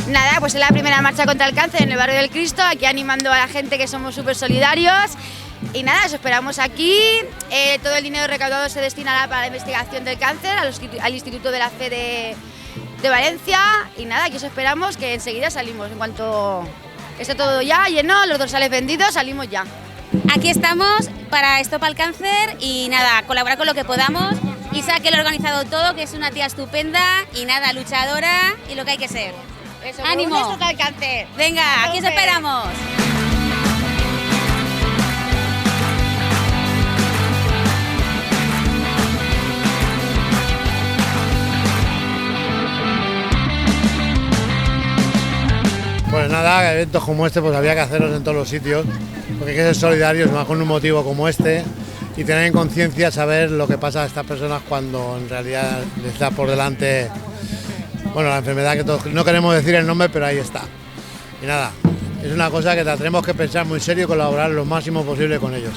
Nada, pues es la primera marcha contra el cáncer en el barrio del Cristo, aquí animando a la gente que somos súper solidarios. Y nada, os esperamos aquí. Todo el dinero recaudado se destinará para la investigación del cáncer al Instituto de la Fe de Valencia. Y nada, aquí os esperamos, que enseguida salimos. En cuanto esté todo ya lleno, los dorsales vendidos, salimos ya. Aquí estamos para Stop al Cáncer y nada, colaborar con lo que podamos. Isa, que lo ha organizado todo, que es una tía estupenda y nada, luchadora y lo que hay que ser. Eso, ¡ánimo! Contra el cáncer. Venga, aquí os esperamos. Pues nada, eventos como este pues había que hacerlos en todos los sitios, porque hay que ser solidarios más con un motivo como este y tener en conciencia saber lo que pasa a estas personas cuando en realidad les da por delante, bueno, la enfermedad que todos no queremos decir el nombre, pero ahí está. Y nada, es una cosa que tenemos que pensar muy serio y colaborar lo máximo posible con ellos.